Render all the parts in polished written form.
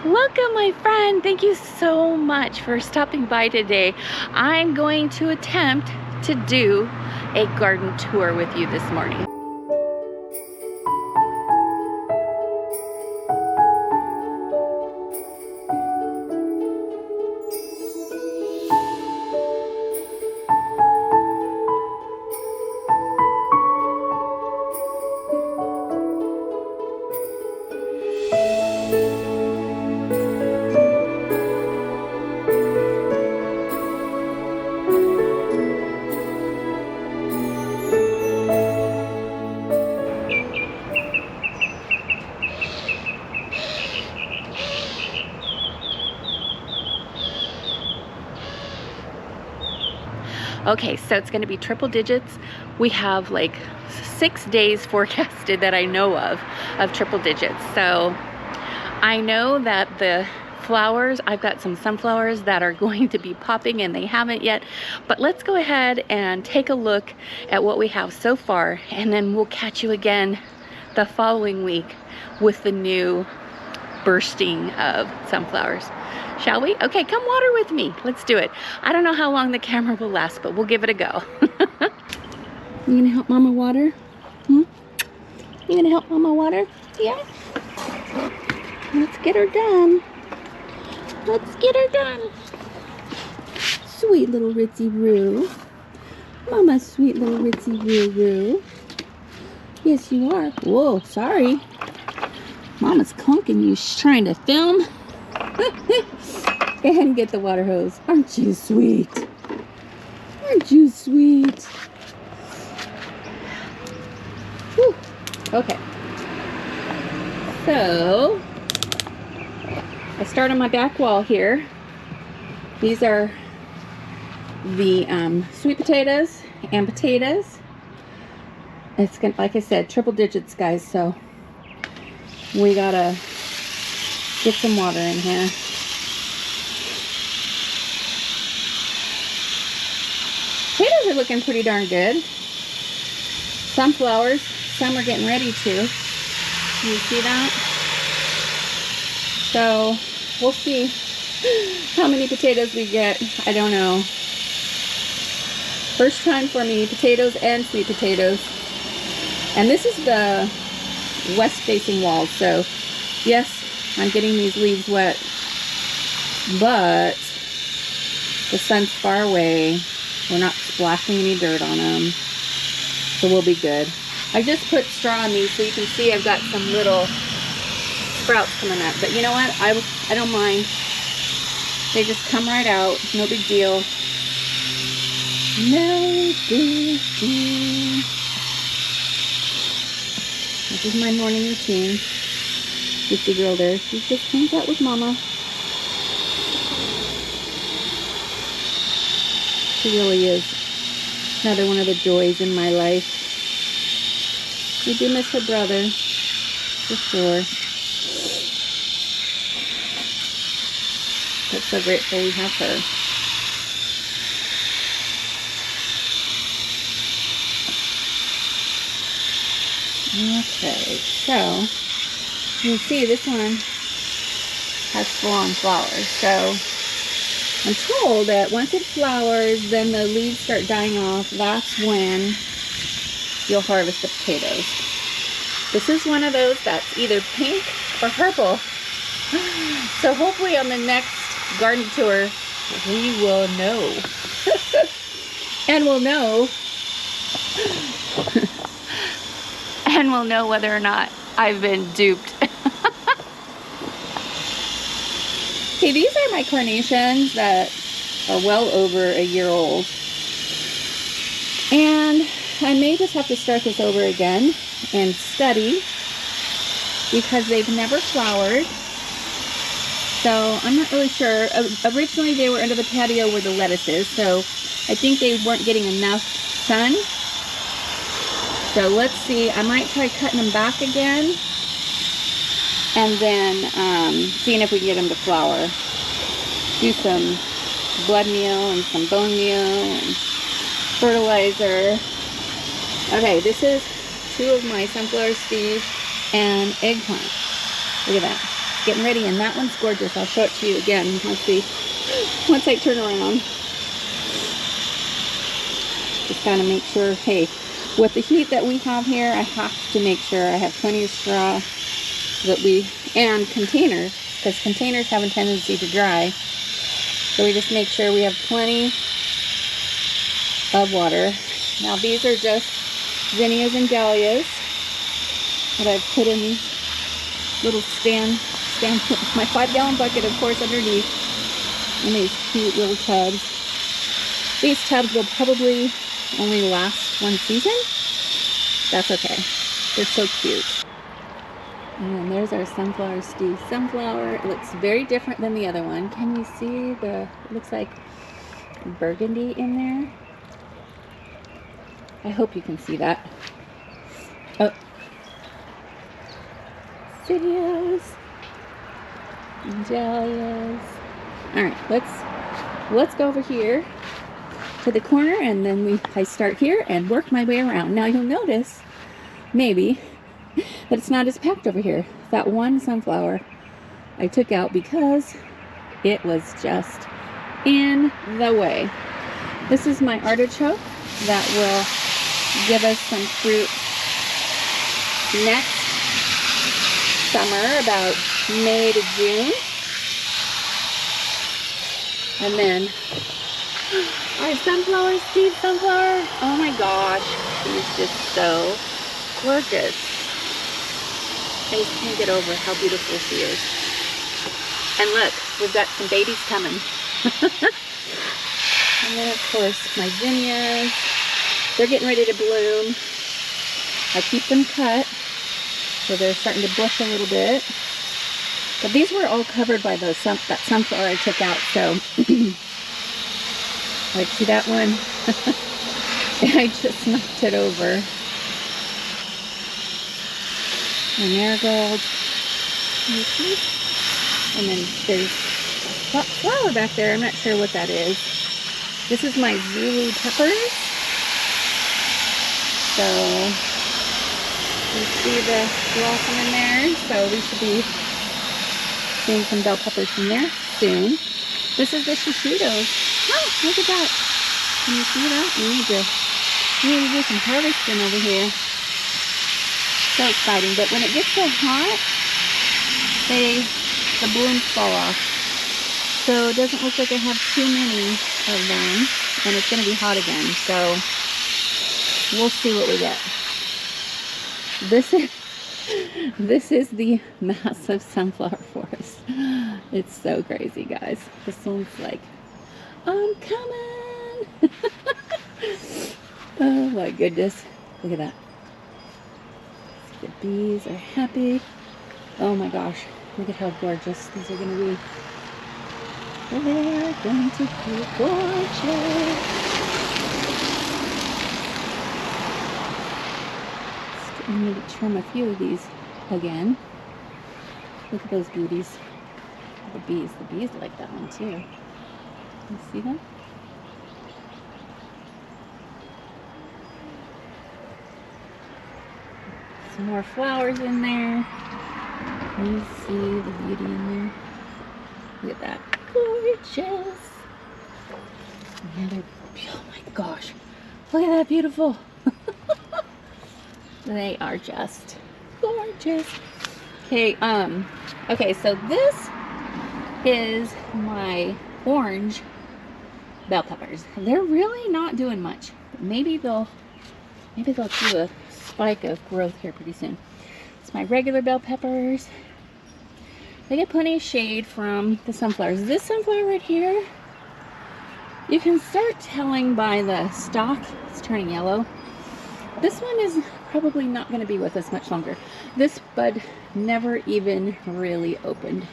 Welcome, my friend. Thank you so much for stopping by today. I'm going to attempt to do a garden tour with you this morning. Okay, so it's going to be triple digits. We have like 6 days forecasted that I know of triple digits. So I know that the flowers, I've got some sunflowers that are going to be popping and they haven't yet. But let's go ahead and take a look at what we have so far, and then we'll catch you again the following week with the new bursting of sunflowers. Shall we? Okay, come water with me. Let's do it. I don't know how long the camera will last, but we'll give it a go. You gonna help Mama water? You gonna help Mama water? Yeah? Let's get her done. Let's get her done. Sweet little Ritzy Roo. Mama's sweet little Ritzy Roo Roo. Yes, you are. Whoa, sorry. Mama's clunking you. She's trying to film. And get the water hose. Aren't you sweet? Aren't you sweet? Whew. Okay. So, I start on my back wall here. These are the sweet potatoes and potatoes. It's gonna, like I said, triple digits, guys. So we gotta get some water in here. Potatoes are looking pretty darn good. Sunflowers, some are getting ready to. You see that? So we'll see how many potatoes we get. I don't know. First time for me, potatoes and sweet potatoes. And this is the west facing wall, so yes, I'm getting these leaves wet, but the sun's far away. We're not splashing any dirt on them, so we'll be good. I just put straw on these so you can see I've got some little sprouts coming up, but you know what? I don't mind. They just come right out. No big deal. No big deal. This is my morning routine. Just girl there. She just hangs out with Mama. She really is another one of the joys in my life. We do miss her brother, for sure. But so grateful we have her. Okay, so you can see this one has full-on flowers. So I'm told that once it flowers, then the leaves start dying off. That's when you'll harvest the potatoes. This is one of those that's either pink or purple. So hopefully on the next garden tour, we will know. And we'll know. And we'll know whether or not I've been duped. Okay, these are my carnations that are well over a year old. And I may just have to start this over again and study because they've never flowered. So I'm not really sure. Originally they were under the patio where the lettuce is, so I think they weren't getting enough sun. So let's see, I might try cutting them back again and then seeing if we can get them to flower. Do some blood meal and some bone meal and fertilizer. Okay, this is 2 of my sunflower seeds and eggplant. Look at that. getting ready, and that one's gorgeous. I'll show it to you again. Let's see. Once I turn around. Just kind of make sure, hey, with the heat that we have here, I have to make sure I have plenty of straw and containers, because containers have a tendency to dry. So we just make sure we have plenty of water. Now these are just Zinnias and Dahlias that I've put in these little stand my 5-gallon bucket, of course, underneath, in these cute little tubs. These tubs will probably only last one season. That's okay. They're so cute. And there's our sunflower Steve sunflower. It looks very different than the other one. Can you see it looks like burgundy in there? I hope you can see that. Oh. Zinnias. Dahlias. Alright, let's go over here to the corner, and then I start here and work my way around. Now you'll notice, maybe, that it's not as packed over here. That one sunflower I took out because it was just in the way. This is my artichoke that will give us some fruit next summer, about May to June. And then our sunflower, Steve sunflower. Oh my gosh, he's just so gorgeous. I just can't get over how beautiful she is. And look, we've got some babies coming. And then of course my zinnias. They're getting ready to bloom. I keep them cut, so they're starting to bush a little bit. But these were all covered by that sunflower I took out, so like, see that one? I just knocked it over. My marigold. You see? And then there's a flower back there. I'm not sure what that is. This is my Zulu Peppers. So you see the blossom in there. So we should be seeing some bell peppers from there soon. This is the shishitos. Oh, look at that. Can you see that? We need to really do some harvesting over here. So exciting. But when it gets so hot, the blooms fall off. So it doesn't look like I have too many of them. And it's going to be hot again. So we'll see what we get. This is the massive sunflower forest. It's so crazy, guys. This one's like, I'm coming. Oh my goodness. Look at that. The bees are happy. Oh my gosh. Look at how gorgeous these are going to be. They're going to be gorgeous. I need to trim a few of these again. Look at those beauties. The bees like that one too. You see them? Some more flowers in there. You see the beauty in there. Look at that. Gorgeous. Another, oh my gosh. Look at that beautiful. They are just gorgeous. Okay, okay, so this is my orange bell peppers. They're really not doing much. But maybe they'll do a spike of growth here pretty soon. It's my regular bell peppers. They get plenty of shade from the sunflowers. This sunflower right here, you can start telling by the stalk, it's turning yellow. This one is probably not going to be with us much longer. This bud never even really opened.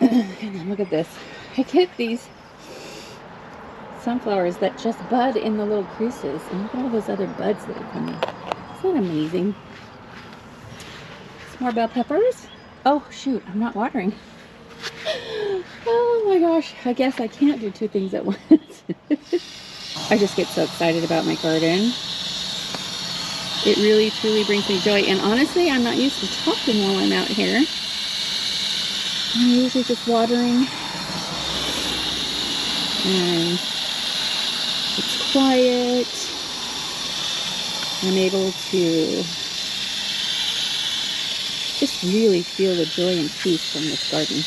And then look at this. I get these sunflowers that just bud in the little creases. And look at all those other buds that are coming. Isn't that amazing? Some more bell peppers. Oh shoot, I'm not watering. Oh my gosh, I guess I can't do two things at once. I just get so excited about my garden. It really truly brings me joy, and honestly I'm not used to talking while I'm out here, I'm usually just watering, and it's quiet. I'm able to just really feel the joy and peace from this garden.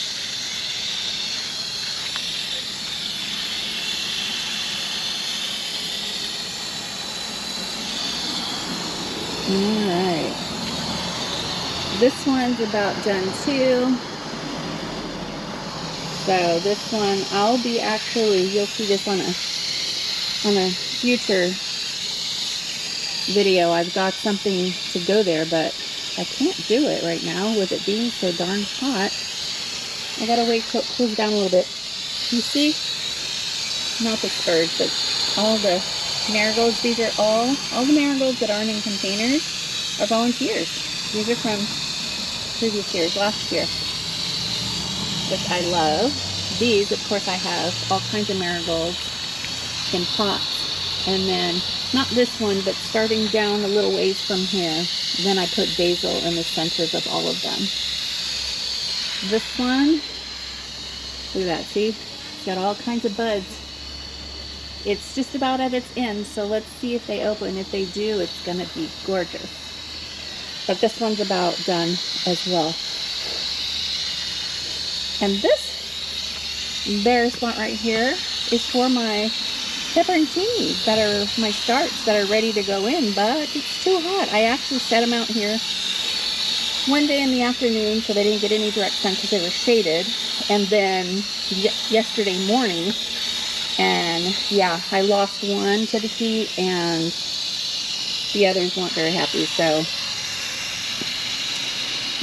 Alright. This one's about done too. So this one, I'll be actually, you'll see this on a future video. I've got something to go there, but I can't do it right now with it being so darn hot. I gotta wait till it cools down a little bit. You see? Not the spurs, but all the marigolds. These are all the marigolds that aren't in containers are volunteers. These are from previous years, last year, which I love. These, of course, I have all kinds of marigolds in pots, and then not this one, but starting down a little ways from here, then I put basil in the centers of all of them. This one, look at that, see? It's got all kinds of buds. It's just about at its end, so let's see if they open. If they do, it's gonna be gorgeous. But this one's about done as well. And this bare spot right here is for my pepperoncini that are my starts that are ready to go in, but it's too hot. I actually set them out here one day in the afternoon so they didn't get any direct sun because they were shaded, and then yesterday morning, and yeah, I lost one to the heat and the others weren't very happy. So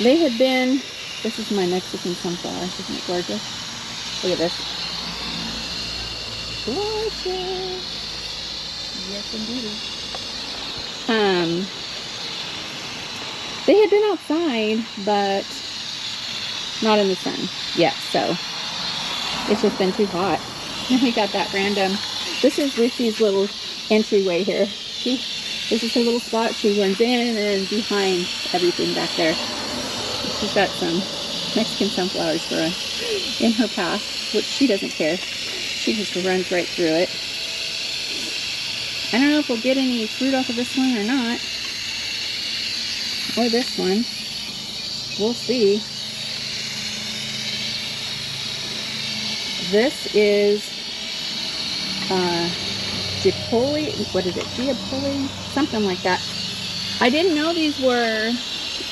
they had been, this is my Mexican sunflower, isn't it gorgeous? Look at this. Gorgeous. Yes, indeed. They had been outside, but not in the sun yet, so it's just been too hot. And we got that random, this is Richie's little entryway here. See, this is her little spot. She runs in and behind everything back there. She's got some Mexican sunflowers for us in her path, which she doesn't care. She just runs right through it. I don't know if we'll get any fruit off of this one or not. Or this one. We'll see. This is Giapoli, what is it? Giapoli? Something like that. I didn't know these were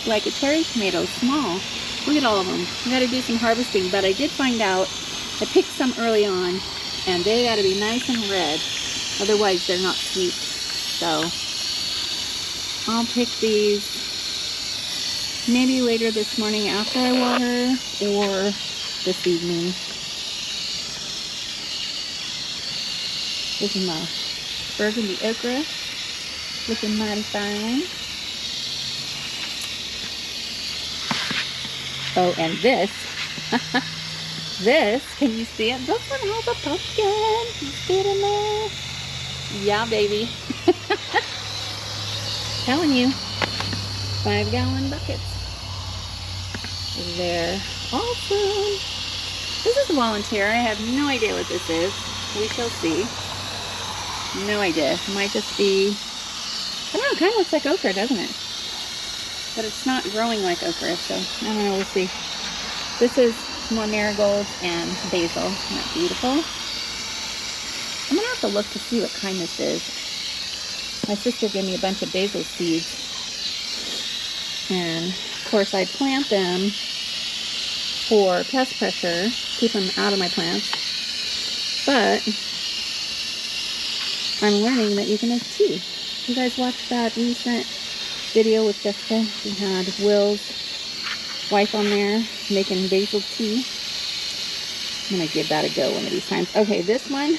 like a cherry tomato, small. Look at all of them. We got to do some harvesting, but I did find out, I picked some early on, and they got to be nice and red. Otherwise, they're not sweet. So, I'll pick these maybe later this morning after I water, or this evening. This is my burgundy okra, looking mighty fine. Oh, and this, this, can you see it? This one has a pumpkin. You see it in there? Yeah, baby. Telling you, 5-gallon buckets. They're awesome. This is a volunteer. I have no idea what this is. We shall see. No idea. It might just be, I don't know, it kind of looks like okra, doesn't it? But it's not growing like okra, so I don't know, we'll see. This is more marigolds and basil. Isn't that beautiful? I'm going to have to look to see what kind this is. My sister gave me a bunch of basil seeds. And, of course, I plant them for pest pressure, keep them out of my plants. But I'm learning that you can make tea. You guys watched that recent video with Jessica? She had Will's wife on there making basil tea. I'm going to give that a go one of these times. Okay, this one.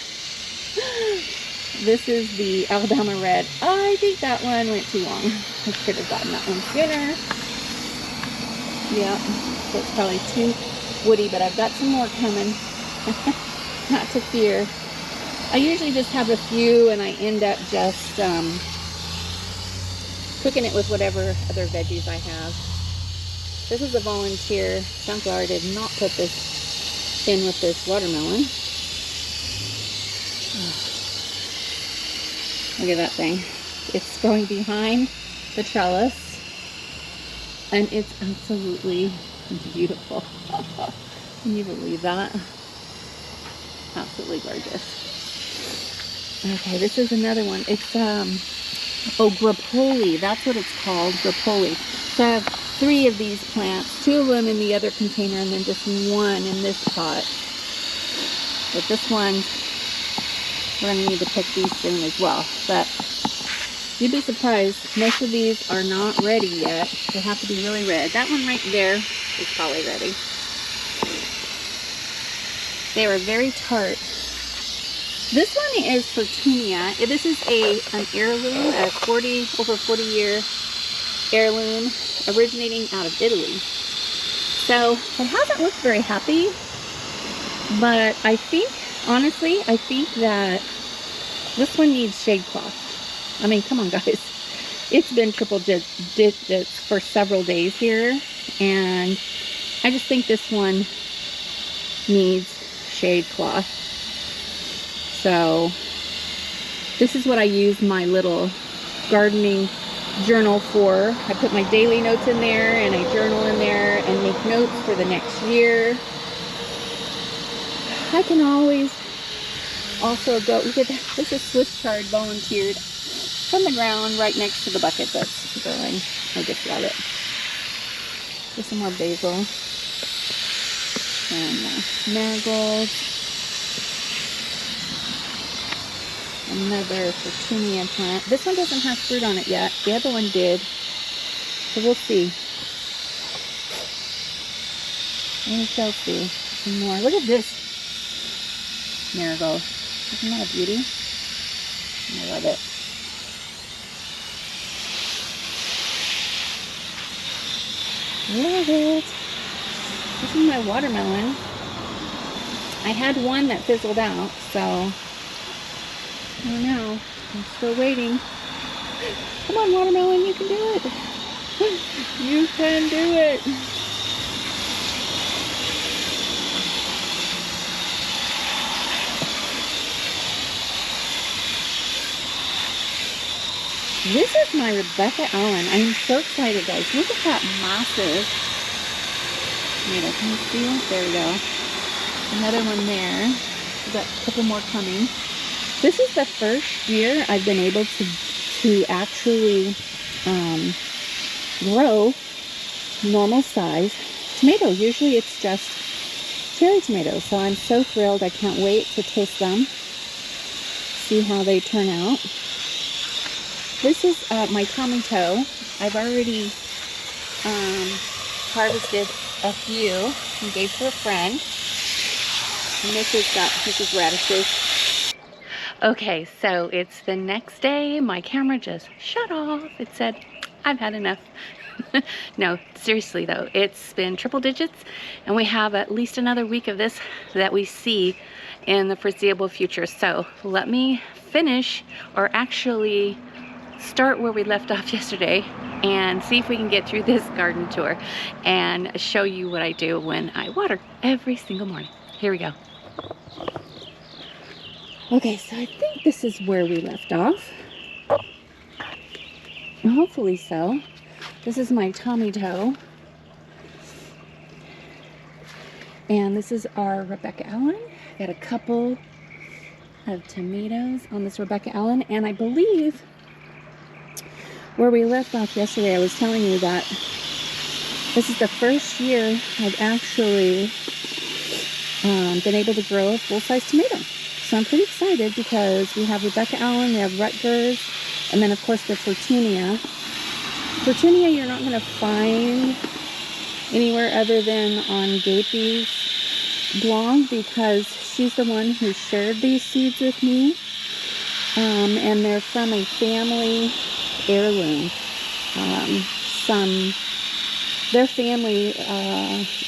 This is the Alabama Red. I think that one went too long. I should have gotten that one sooner. Yeah, so it's probably too woody, but I've got some more coming. Not to fear. I usually just have a few, and I end up just cooking it with whatever other veggies I have. This is a volunteer sunflower. I did not put this in with this watermelon. Oh. Look at that thing. It's growing behind the trellis, and it's absolutely beautiful. Can you believe that? Absolutely gorgeous. Okay, this is another one. It's oh, grappoli. That's what it's called, grappoli. So I have 3 of these plants, 2 of them in the other container, and then just 1 in this pot. But this one, we're going to need to pick these soon as well. But you'd be surprised, most of these are not ready yet. They have to be really red. That one right there is probably ready. They were very tart. This one is Petunia. This is an heirloom, a over 40 year heirloom originating out of Italy. So it hasn't looked very happy, but I think, honestly, I think that this one needs shade cloth. I mean, come on guys. It's been triple digits for several days here, and I just think this one needs shade cloth. So this is what I use my little gardening journal for. I put my daily notes in there, and I journal in there and make notes for the next year. I can always also go, look at that, this is Swiss chard volunteered from the ground right next to the bucket that's growing. I just love it. Just some more basil and marigolds. Another Petunia plant. This one doesn't have fruit on it yet. The other one did. So we'll see. We shall see. Some more. Look at this marigold. Isn't that a beauty? I love it. Love it. This is my watermelon. I had one that fizzled out, so I don't know. I'm still waiting. Come on, watermelon, you can do it. You can do it. This is my Rebecca Allen. I am so excited, guys. Look at that massive tomato. Can you see it? There we go. Another one there. We've got a couple more coming. This is the first year I've been able to actually grow normal size tomatoes. Usually it's just cherry tomatoes. So I'm so thrilled. I can't wait to taste them. See how they turn out. This is my tomato. I've already harvested a few and gave to a friend. And this is radishes. Okay, so it's the next day. My camera just shut off. It said, I've had enough. No, seriously though, it's been triple digits, and we have at least another week of this that we see in the foreseeable future. So let me finish, or actually start where we left off yesterday, and see if we can get through this garden tour and show you what I do when I water every single morning. Here we go. Okay, so I think this is where we left off. Hopefully so. This is my tomato. And this is our Rebecca Allen. Got a couple of tomatoes on this Rebecca Allen. And I believe where we left off yesterday, I was telling you that this is the first year I've actually been able to grow a full-size tomato. So I'm pretty excited because we have Rebecca Allen, we have Rutgers, and then of course the Petunia. Petunia you're not going to find anywhere other than on Gapey's blog, because she's the one who shared these seeds with me. And they're from a family heirloom. Their family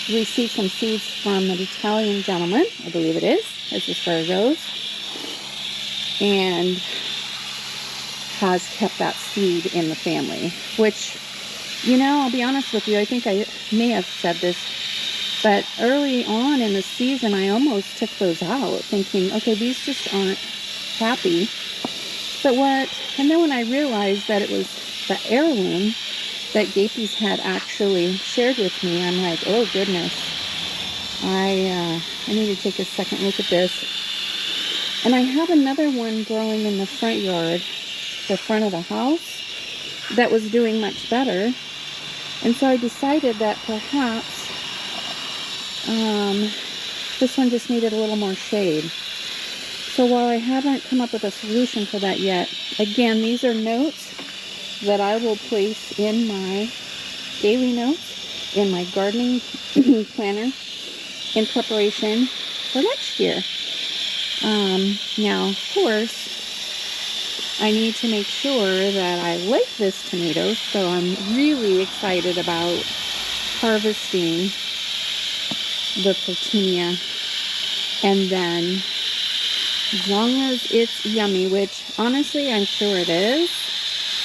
received some seeds from an Italian gentleman, I believe it is, as far as goes, and has kept that seed in the family, which You know, I'll be honest with you, I think I may have said this, but early on in the season, I almost took those out, thinking, okay, these just aren't happy. But and then when I realized that it was the heirloom that Gapey's had actually shared with me, I'm like, oh goodness, I need to take a second look at this. And I have another one growing in the front yard, the front of the house, that was doing much better. And so I decided that perhaps this one just needed a little more shade. So while I haven't come up with a solution for that yet, again, these are notes that I will place in my daily notes, in my gardening planner, in preparation for next year. Now, of course, I need to make sure that I like this tomato, so I'm really excited about harvesting the Petunia. And then, as long as it's yummy, which honestly I'm sure it is,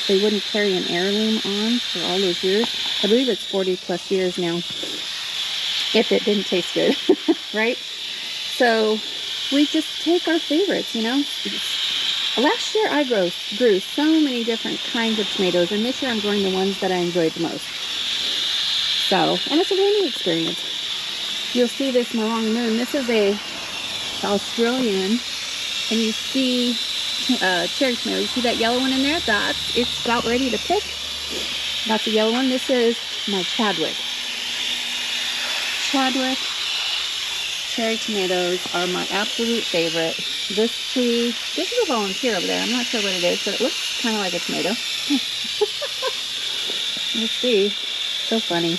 they wouldn't carry an heirloom on for all those years. I believe it's 40 plus years now, if it didn't taste good, right? So we just take our favorites, you know. Last year I grew so many different kinds of tomatoes, and this year I'm growing the ones that I enjoyed the most. So, and it's a learning experience. You'll see this Morong Moon. This is a Australian, and you see cherry tomato. You see that yellow one in there? It's about ready to pick. That's a yellow one. This is my Chadwick. Chadwick cherry tomatoes are my absolute favorite. This tree, this is a volunteer over there. I'm not sure what it is, but it looks kind of like a tomato. Let's see. So funny.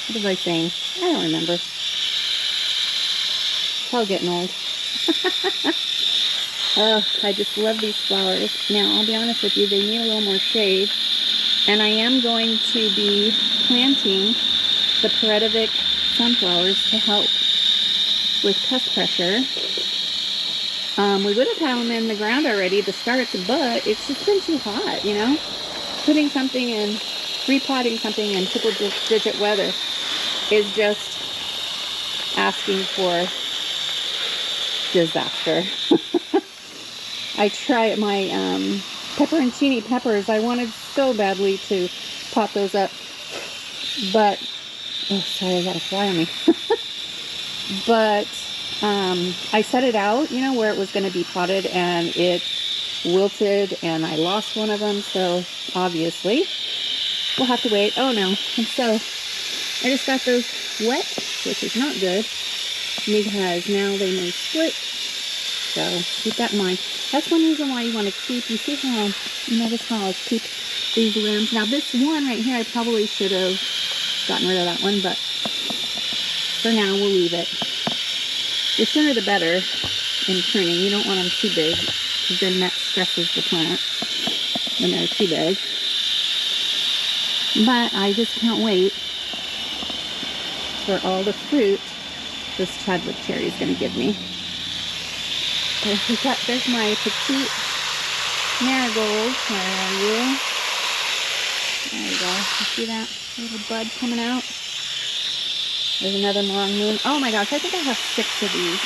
What was I saying? I don't remember. It's all getting old. Oh, I just love these flowers. Now, I'll be honest with you, they need a little more shade. And I am going to be planting the Petite sunflowers to help with pest pressure. We would have had them in the ground already to start, but it's just been too hot, you know? Putting something in, repotting something in triple-digit weather is just asking for disaster. I tried my pepperoncini peppers. I wanted so badly to pot those up, but oh, sorry, I got a fly on me. But I set it out, you know, where it was going to be potted, and it wilted, and I lost one of them. So obviously, we'll have to wait. Oh no! And so I just got those wet, which is not good, because now they may split. So keep that in mind. That's one reason why you want to keep, you see how, you notice how I keep these limbs. Now this one right here, I probably should have gotten rid of that one, but for now we'll leave it. The sooner the better in pruning. You don't want them too big, because then that stresses the plant when they're too big. But I just can't wait for all the fruit this Chadwick cherry is going to give me. There's my Petite Marigold. Where are you? There you go. You see that little bud coming out? There's another Morong Moon. Oh my gosh, I think I have 6 of these.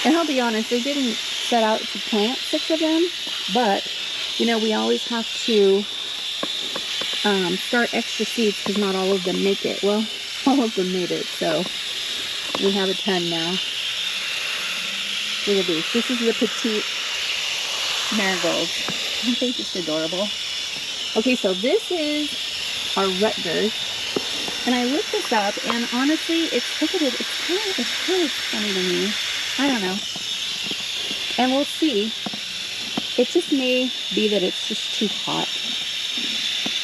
And I'll be honest, they didn't set out to plant 6 of them, but you know, we always have to start extra seeds because not all of them make it. Well, all of them made it, so we have a ton now. Look at these. This is the Petite Marigolds. Aren't they just adorable? Okay, so this is our Rutgers. And I looked this up, and honestly, it's ticketed. It's kind of funny to me. I don't know. And we'll see. It just may be that it's just too hot.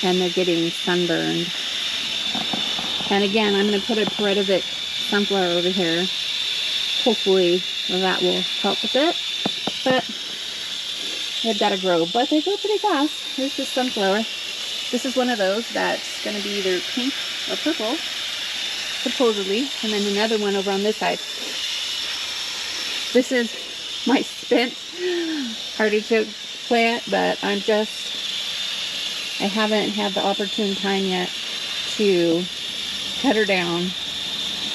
And they're getting sunburned. And again, I'm going to put a Petite sunflower over here. Hopefully that will help with it. But they've got to grow. But they grow pretty fast. Here's the sunflower. This is one of those that's going to be either pink or purple, supposedly. And then another one over on this side. This is my spent artichoke plant, but I haven't had the opportune time yet to cut her down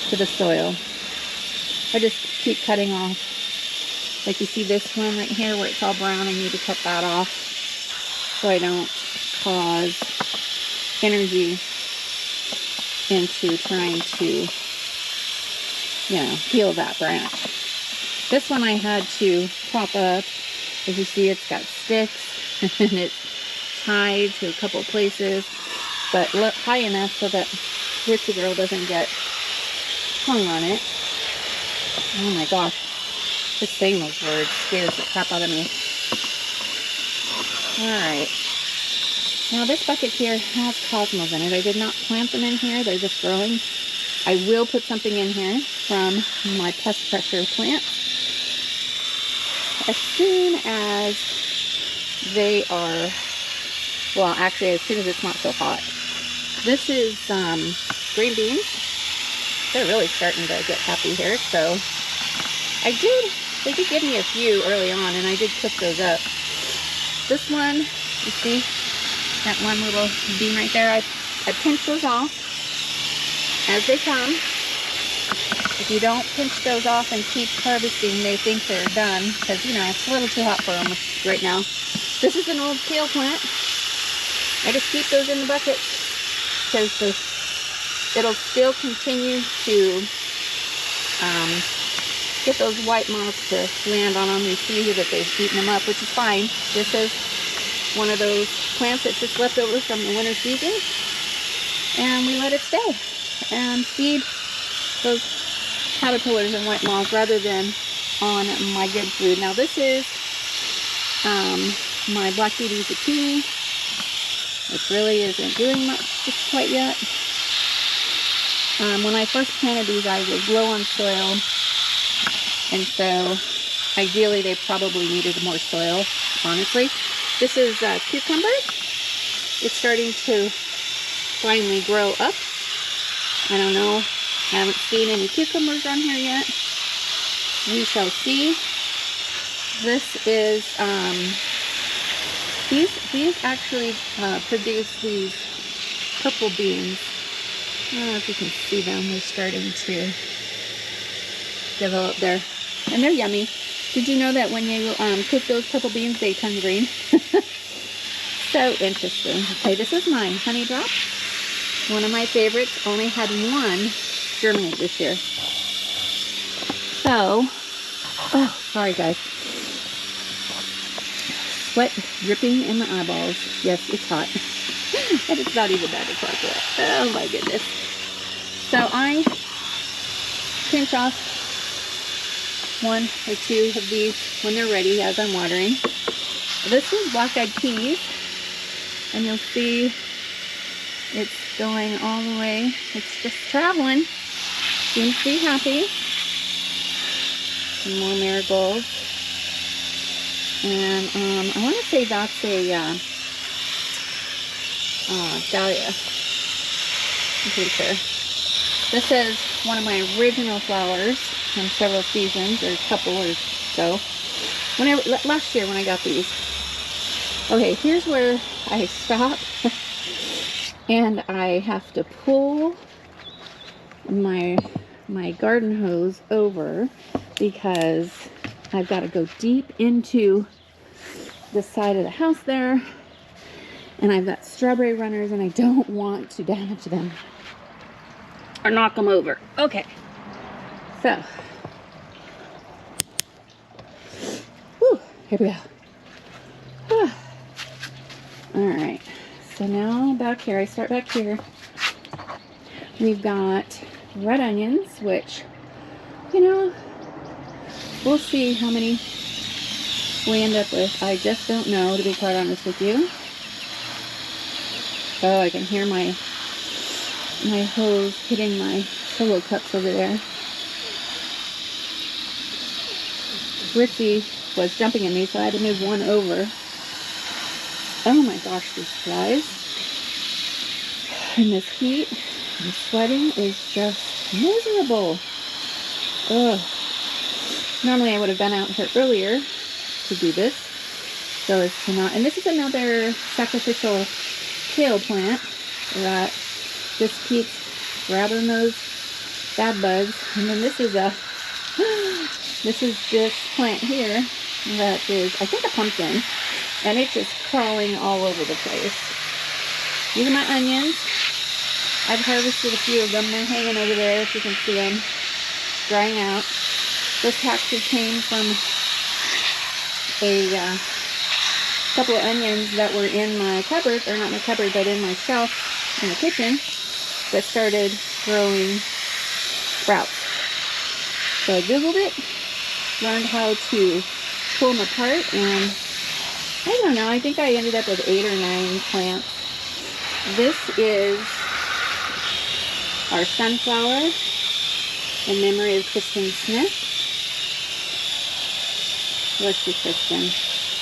to the soil. I just keep cutting off. Like you see this one right here where it's all brown, I need to cut that off so I don't cause energy into trying to, you know, heal that branch. This one I had to prop up. As you see, it's got sticks and it's tied to a couple places, but look high enough so that Ritzy Girl doesn't get hung on it. Oh my gosh, just saying those words scares the crap out of me. Alright, now this bucket here has cosmos in it. I did not plant them in here, they're just growing. I will put something in here from my pest pressure plant as soon as they are, well, actually as soon as it's not so hot. This is green beans. They're really starting to get happy here, so they did give me a few early on, and I did cook those up. This one, you see that one little bean right there, I pinch those off as they come. If you don't pinch those off and keep harvesting, they think they're done, because, you know, it's a little too hot for them right now. This is an old kale plant. I just keep those in the bucket because it'll still continue to get those white moths to land on them. You see that they've eaten them up, which is fine. This is one of those plants that's just left over from the winter season, and we let it stay and feed those caterpillars and white moths rather than on my good food. Now this is my black beauty zucchini, which really isn't doing much just quite yet. When I first planted these, I was low on soil, and so ideally they probably needed more soil, honestly. This is cucumbers. It's starting to finally grow up. I don't know, I haven't seen any cucumbers on here yet. We shall see. This is, these actually produce these purple beans. I don't know if you can see them. They're starting to develop there. And they're yummy. Did you know that when you cook those purple beans, they turn green? So interesting. Okay, this is my honey drop. One of my favorites. Only had one germinate this year. So, oh, sorry guys. Sweat dripping in my eyeballs. Yes, it's hot. And it's not even that o'clock yet. Oh my goodness. So I pinch off one or two of these when they're ready as I'm watering. This is black-eyed peas, and you'll see it's going all the way. It's just traveling. Seems to be happy. Some more marigolds. And I want to say that's a Dahlia. I'm pretty sure. This is one of my original flowers from several seasons, or a couple or so. Last year when I got these. Okay, here's where I stop. And I have to pull my garden hose over because I've got to go deep into the side of the house there, and I've got strawberry runners, and I don't want to damage them or knock them over. Okay, so whew, here we go. All right, so now back here, I start back here. We've got red onions, which, you know, we'll see how many we end up with. I just don't know, to be quite honest with you. Oh, I can hear my hose hitting my solo cups over there. Ritzy was jumping at me, so I had to move one over. Oh my gosh, these flies. And this heat and sweating is just miserable. Ugh. Normally I would have been out here earlier to do this, so as to not, and this is another sacrificial kale plant that just keeps grabbing those bad bugs. And then this is this plant here that is, I think, a pumpkin, and it's just crawling all over the place. These are my onions. I've harvested a few of them. They're hanging over there, if you can see them, drying out. This actually came from a couple of onions that were in my cupboard, or not my cupboard, but in my shelf in the kitchen, that started growing sprouts. So I Googled it, learned how to pull them apart, and I don't know, I think I ended up with 8 or 9 plants. This is our sunflower in memory of Kristen Smith. Bless you, Kristen.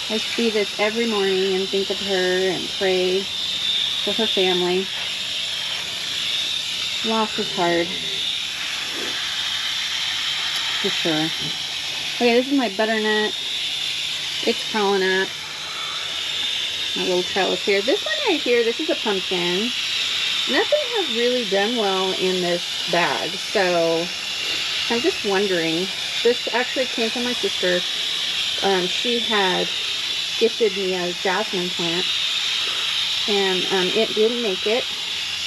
I see this every morning and think of her and pray for her family. Loss is hard, for sure. Okay, this is my butternut. It's crawling up. My little trellis here. This one right here, this is a pumpkin. Nothing has really done well in this bag, so I'm just wondering. This actually came from my sister. She had gifted me a jasmine plant, and it didn't make it.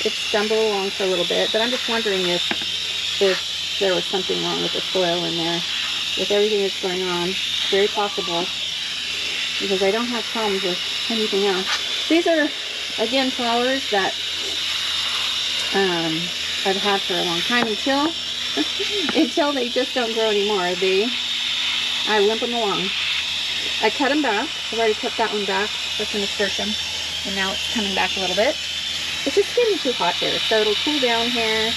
It stumbled along for a little bit, but I'm just wondering if there was something wrong with the soil in there. With everything that's going on, it's very possible, because I don't have problems with anything else. These are, again, flowers that I've had for a long time until they just don't grow anymore. I limp them along. I cut them back. I've already cut that one back. That's a nasturtium, and now it's coming back a little bit. It's just getting too hot here, so it'll cool down here,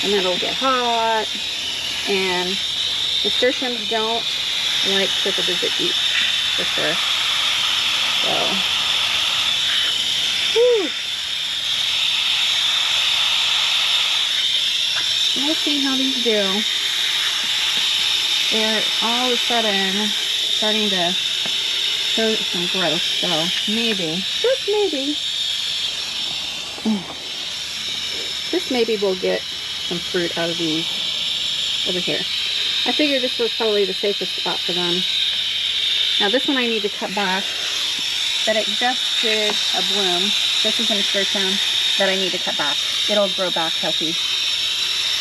and then it'll get hot. And nasturtiums don't like triple-digit heat, for sure. So, whew. We'll see how these do. They're all of a sudden starting to show some growth, so maybe, just maybe we'll get some fruit out of these over here. I figured this was probably the safest spot for them. Now this one I need to cut back, but it just did a bloom. This is a nasturtium that I need to cut back. It'll grow back healthy.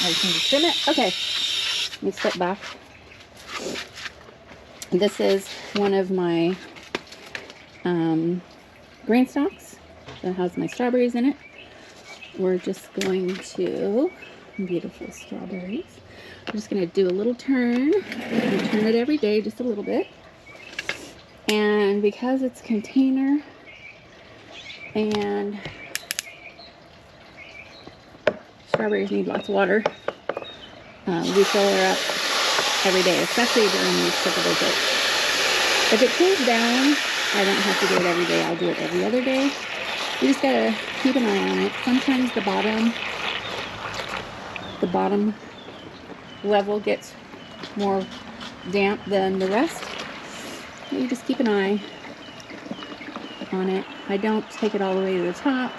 I just need to trim it. Okay, let me step back. This is one of my green stalks that has my strawberries in it. We're just going to, beautiful strawberries. I'm just going to do a little turn. I turn it every day, just a little bit. And because it's container and strawberries need lots of water, we fill her up every day, especially during these triple digits. If it cools down, I don't have to do it every day. I'll do it every other day. You just gotta keep an eye on it. Sometimes the bottom level gets more damp than the rest. You just keep an eye on it. I don't take it all the way to the top.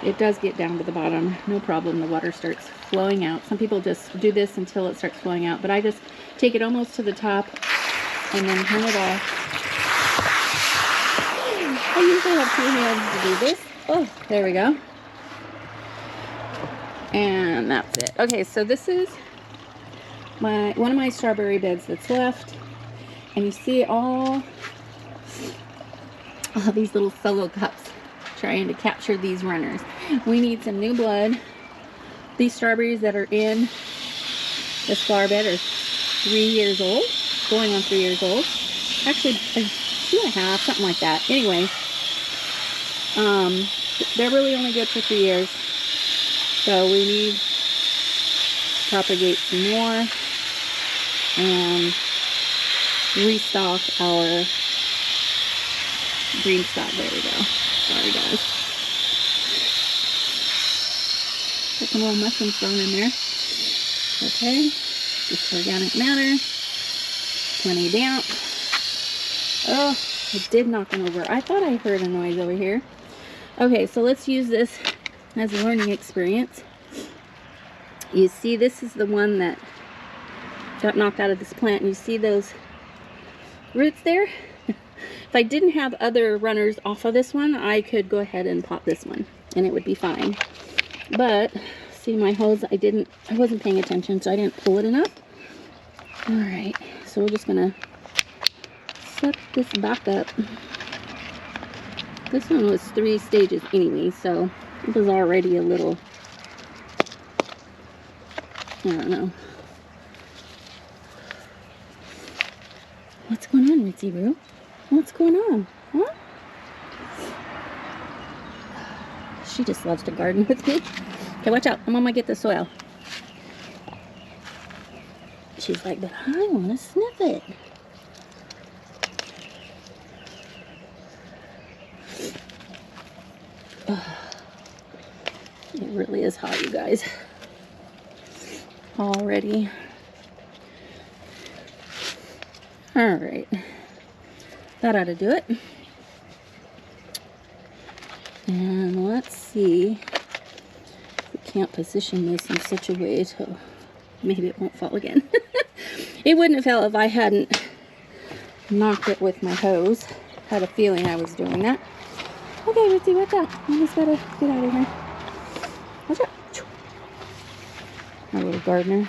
It does get down to the bottom, no problem. The water starts flowing out. Some people just do this until it starts flowing out, but I just take it almost to the top and then turn it off. I usually have 2 hands to do this. Oh, there we go. And that's it. Okay, so this is one of my strawberry beds that's left. And you see all these little solo cups trying to capture these runners. We need some new blood. These strawberries that are in this flower bed are 3 years old, going on 3 years old. Actually, 2.5, something like that. Anyway, they're really only good for 3 years. So we need to propagate some more and restock our green stock. There we go. Sorry guys. Got some little mushrooms thrown in there. Okay. Just organic matter. Plenty damp. Oh, It did knock one over. I thought I heard a noise over here. Okay, so let's use this as a learning experience. You see, this is the one that got knocked out of this plant. And you see those roots there? If I didn't have other runners off of this one, I could go ahead and pop this one and it would be fine. But see, my hose, I wasn't paying attention, so I didn't pull it enough. All right, so we're just gonna set this back up. This one was 3 stages anyway, so it was already a little, I don't know. What's going on, Ritzy Roo? What's going on? Huh? She just loves to garden with me. Okay, watch out. I'm gonna get the soil. She's like, but I want to sniff it. It really is hot, you guys. Already. All right. That ought to do it. And let's see if we can't position this in such a way to maybe it won't fall again. It wouldn't have fell if I hadn't knocked it with my hose. Had a feeling I was doing that. Okay, let's see what's up. I just gotta get out of here. Watch out. My little gardener.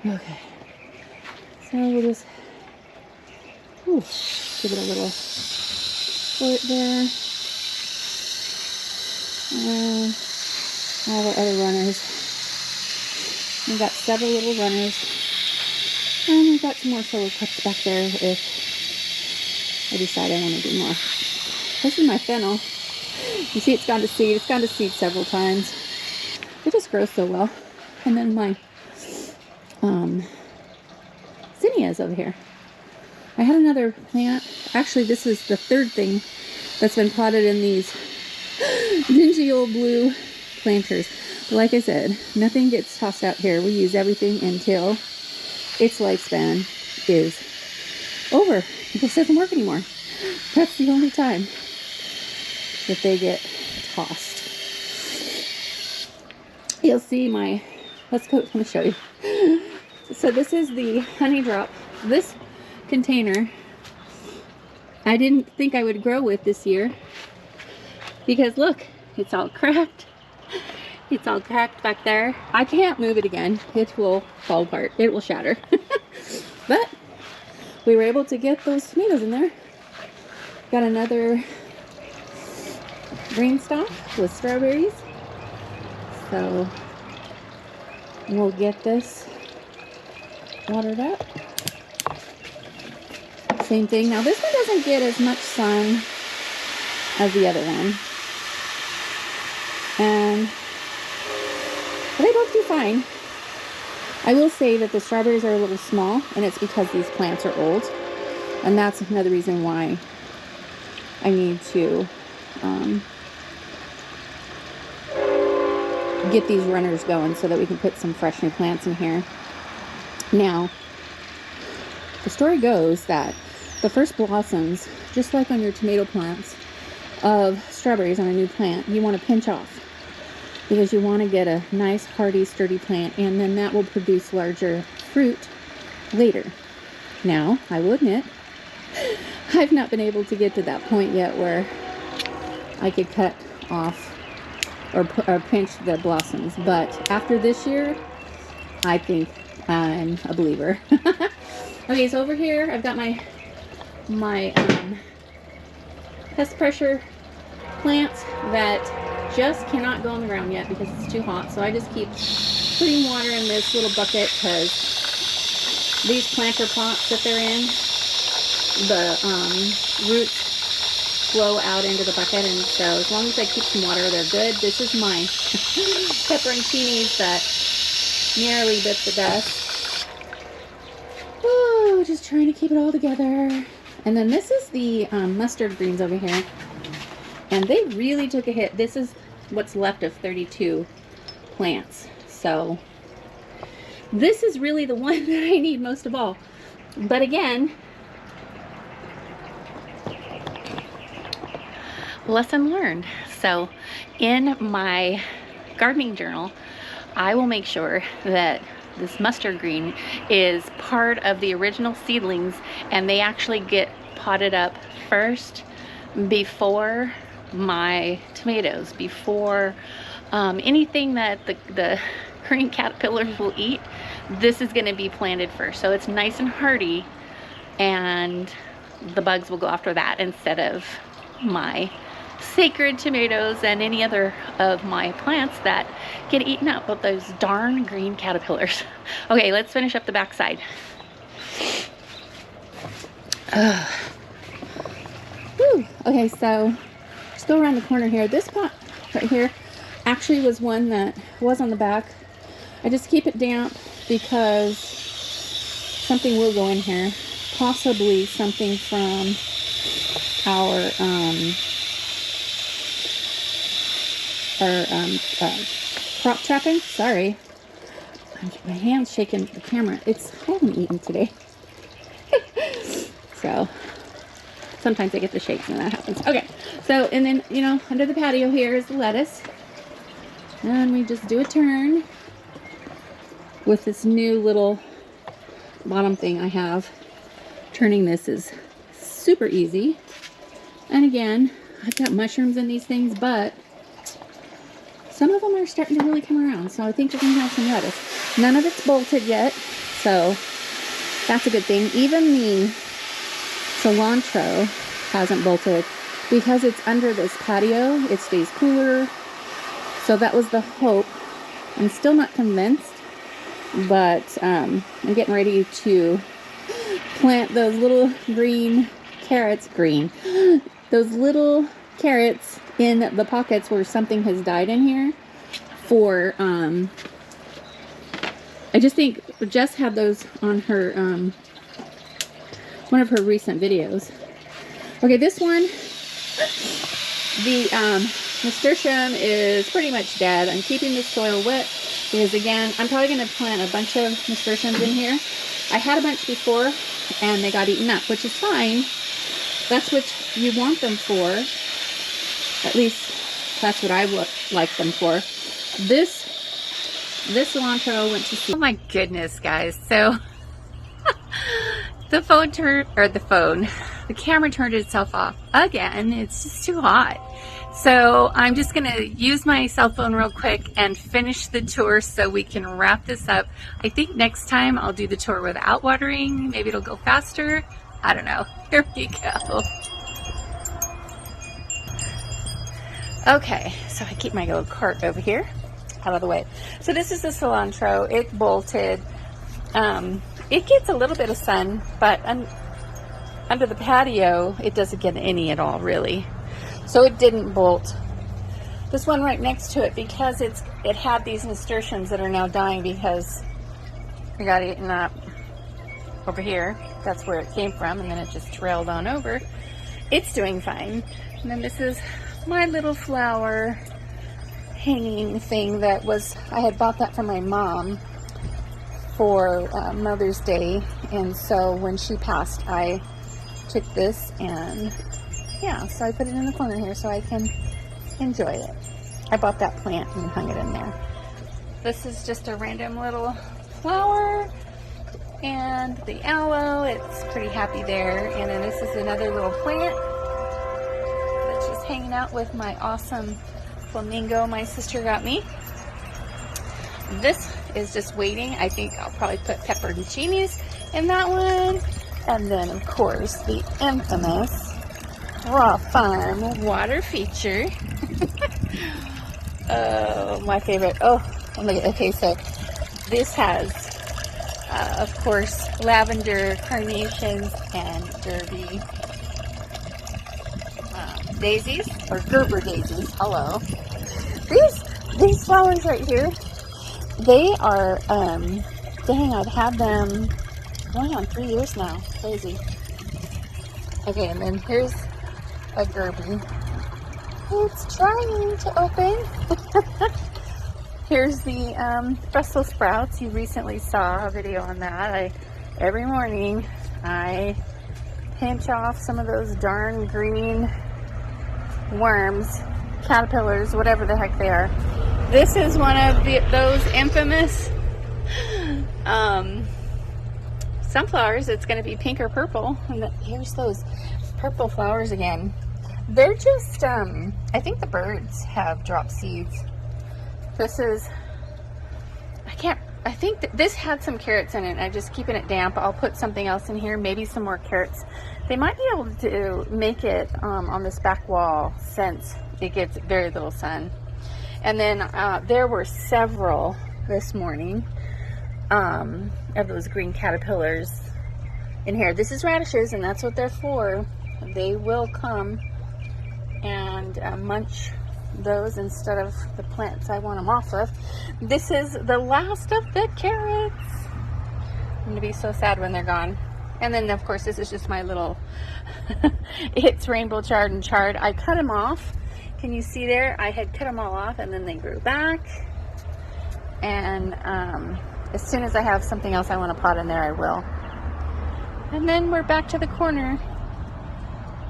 Okay. So we'll just give it a little squirt there. And all the other runners. We've got several little runners. And we've got some more solo cups back there if I decide I want to do more. This is my fennel. You see it's gone to seed. It's gone to seed several times. It just grows so well. And then my zinnias over here. I had another plant. Actually, this is the 3rd thing that's been potted in these dingy old blue planters. But like I said, nothing gets tossed out here. We use everything until its lifespan is over. It just doesn't work anymore. That's the only time that they get tossed. You'll see my, let me show you. So this is the honey drop. This container I didn't think I would grow with this year because look, it's all cracked. It's all cracked back there. I can't move it again. It will fall apart. It will shatter. But we were able to get those tomatoes in there. Got another green stalk with strawberries. So we'll get this watered up. Same thing. Now this one doesn't get as much sun as the other one. But they both do fine. I will say that the strawberries are a little small, and it's because these plants are old. And that's another reason why I need to get these runners going so that we can put some fresh new plants in here. Now, the story goes that the first blossoms, just like on your tomato plants, of strawberries on a new plant, you want to pinch off because you want to get a nice, hardy, sturdy plant, and then that will produce larger fruit later. Now, I will admit, I've not been able to get to that point yet where I could cut off or pinch the blossoms, but after this year, I think I'm a believer. Okay, so over here I've got my pest pressure plants that just cannot go on the ground yet because it's too hot. So I just keep putting water in this little bucket because these planter pots that they're in, the roots flow out into the bucket, and so as long as I keep some water, they're good. This is my pepperoncinis that nearly bit the dust. Oh, just trying to keep it all together. And then this is the mustard greens over here, and they really took a hit. This is what's left of 32 plants. So this is really the one that I need most of all. But again, lesson learned. So in my gardening journal, I will make sure that this mustard green is part of the original seedlings, and they actually get potted up first before my tomatoes, before anything that the green caterpillars will eat. This is going to be planted first, so it's nice and hardy, and the bugs will go after that instead of my sacred tomatoes and any other of my plants that get eaten up with those darn green caterpillars. Okay, let's finish up the backside. Okay, so just go around the corner here. This pot right here actually was one that was on the back. I just keep it damp because something will go in here, possibly something from our crop trapping. Sorry, my hand's shaking the camera. I haven't eaten today. So sometimes I get the shakes when that happens. Okay, so, and then, you know, under the patio here is the lettuce. And we just do a turn with this new little bottom thing I have. Turning this is super easy. And again, I've got mushrooms in these things, but some of them are starting to really come around. So I think we're going to have some lettuce. None of it's bolted yet, so that's a good thing. Even the cilantro hasn't bolted because it's under this patio. It stays cooler. So that was the hope. I'm still not convinced, but I'm getting ready to plant those little green carrots. Those little carrots in the pockets where something has died in here for I just think Jess had those on her one of her recent videos. Okay, this one, the nasturtium is pretty much dead. I'm keeping the soil wet because, again, I'm probably going to plant a bunch of nasturtiums in here. I had a bunch before and they got eaten up, which is fine. That's what you want them for. At least that's what I would like them for. This cilantro went to seed. Oh my goodness, guys. So the camera turned itself off again. It's just too hot. So I'm just going to use my cell phone real quick and finish the tour so we can wrap this up. I think next time I'll do the tour without watering. Maybe it'll go faster. I don't know. Here we go. Okay, so I keep my little cart over here out of the way. So this is the cilantro. It bolted. It gets a little bit of sun, but under the patio, it doesn't get any at all, really. So it didn't bolt. This one right next to it, because it had these nasturtiums that are now dying because it got eaten up over here. That's where it came from, and then it just trailed on over. It's doing fine. And then this is my little flower hanging thing that was, I had bought that from my mom for Mother's Day, and so when she passed I took this, and yeah, so I put it in the corner here so I can enjoy it. I bought that plant and hung it in there. This is just a random little flower, and the aloe, it's pretty happy there. And then this is another little plant that's just hanging out with my awesome flamingo my sister got me. This is just waiting. I think I'll probably put pepperoncinis in that one. And then, of course, the infamous Raw Farm water feature. Oh, my favorite. Oh, okay, so this has, of course, lavender, carnations, and derby daisies, or Gerber daisies. Hello. These flowers right here, they are, dang, I've had them going on 3 years now. Crazy. Okay, and then here's a Gerby. It's trying to open. Here's the Brussels sprouts. You recently saw a video on that. Every morning I pinch off some of those darn green worms, caterpillars, whatever the heck they are. This is one of those infamous sunflowers. It's going to be pink or purple. And here's those purple flowers again. They're just, I think the birds have dropped seeds. This is, I think that this had some carrots in it. I'm just keeping it damp. I'll put something else in here, maybe some more carrots. They might be able to make it on this back wall since it gets very little sun. And then there were several this morning of those green caterpillars in here. This is radishes, and that's what they're for. They will come and munch those instead of the plants I want them off of. This is the last of the carrots. I'm gonna be so sad when they're gone. And then of course this is just my little it's rainbow chard and chard. I cut them off. Can you see there? I had cut them all off and then they grew back. And as soon as I have something else I want to pot in there, I will. And then we're back to the corner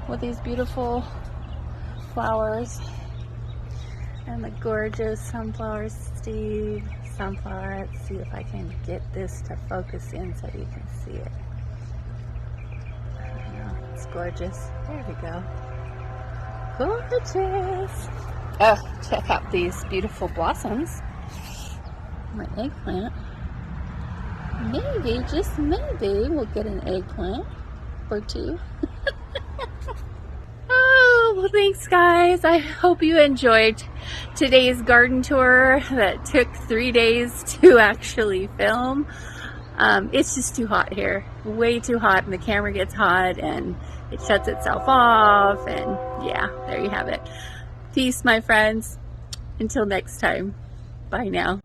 with these beautiful flowers and the gorgeous sunflower sunflower. Let's see if I can get this to focus in so you can see it. I know, it's gorgeous. There we go. Gorgeous. Oh, check out these beautiful blossoms. My eggplant. Maybe, just maybe, we'll get an eggplant or two. Oh, well, thanks, guys. I hope you enjoyed today's garden tour that took 3 days to actually film. It's just too hot here. Way too hot, and the camera gets hot, and it shuts itself off, and yeah, there you have it. Peace, my friends. Until next time. Bye now.